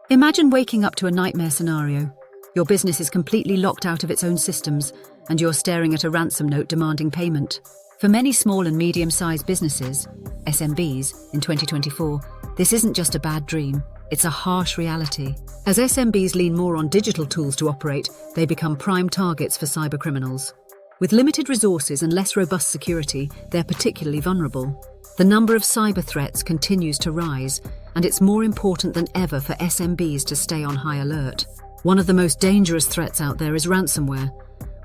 Imagine waking up to a nightmare scenario. Your business is completely locked out of its own systems, and you're staring at a ransom note demanding payment. For many small and medium-sized businesses, SMBs, in 2024, this isn't just a bad dream, it's a harsh reality. As SMBs lean more on digital tools to operate, they become prime targets for cybercriminals. With limited resources and less robust security, they're particularly vulnerable. The number of cyber threats continues to rise, and it's more important than ever for SMBs to stay on high alert. One of the most dangerous threats out there is ransomware,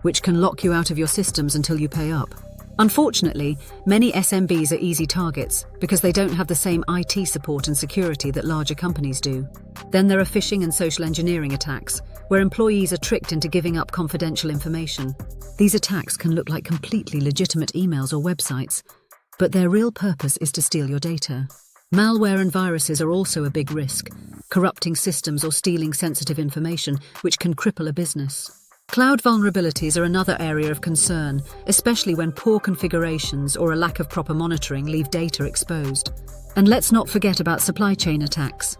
which can lock you out of your systems until you pay up. Unfortunately, many SMBs are easy targets because they don't have the same IT support and security that larger companies do. Then there are phishing and social engineering attacks, where employees are tricked into giving up confidential information. These attacks can look like completely legitimate emails or websites, but their real purpose is to steal your data. Malware and viruses are also a big risk, corrupting systems or stealing sensitive information, which can cripple a business. Cloud vulnerabilities are another area of concern, especially when poor configurations or a lack of proper monitoring leave data exposed. And let's not forget about supply chain attacks,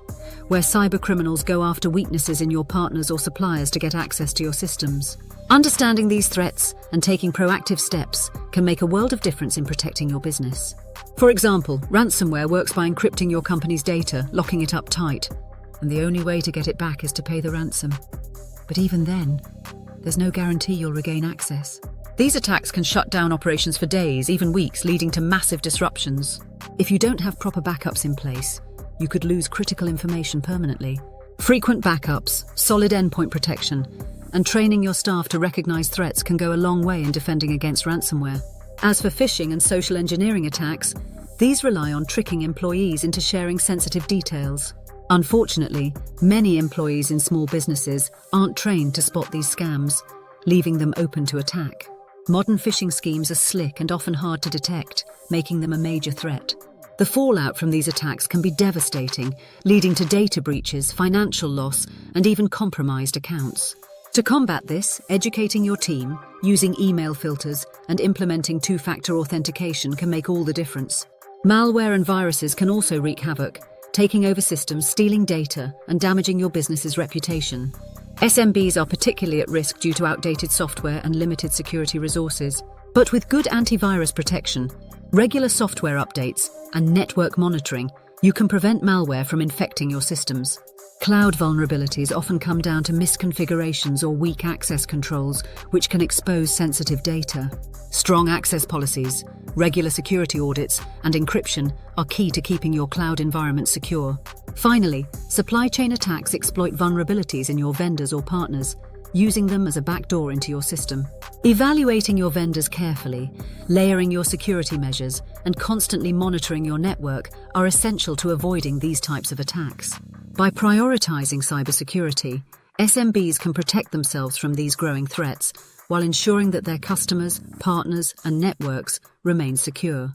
where cybercriminals go after weaknesses in your partners or suppliers to get access to your systems. Understanding these threats and taking proactive steps can make a world of difference in protecting your business. For example, ransomware works by encrypting your company's data, locking it up tight, and the only way to get it back is to pay the ransom. But even then, there's no guarantee you'll regain access. These attacks can shut down operations for days, even weeks, leading to massive disruptions. If you don't have proper backups in place, you could lose critical information permanently. Frequent backups, solid endpoint protection, and training your staff to recognize threats can go a long way in defending against ransomware. As for phishing and social engineering attacks, these rely on tricking employees into sharing sensitive details. Unfortunately, many employees in small businesses aren't trained to spot these scams, leaving them open to attack. Modern phishing schemes are slick and often hard to detect, making them a major threat. The fallout from these attacks can be devastating, leading to data breaches, financial loss, and even compromised accounts. To combat this, educating your team, using email filters, and implementing two-factor authentication can make all the difference. Malware and viruses can also wreak havoc, taking over systems, stealing data, and damaging your business's reputation. SMBs are particularly at risk due to outdated software and limited security resources. But with good antivirus protection, regular software updates, and network monitoring, you can prevent malware from infecting your systems. Cloud vulnerabilities often come down to misconfigurations or weak access controls, which can expose sensitive data. Strong access policies, regular security audits, and encryption are key to keeping your cloud environment secure. Finally, supply chain attacks exploit vulnerabilities in your vendors or partners, using them as a backdoor into your system. Evaluating your vendors carefully, layering your security measures, and constantly monitoring your network are essential to avoiding these types of attacks. By prioritizing cybersecurity, SMBs can protect themselves from these growing threats while ensuring that their customers, partners, and networks remain secure.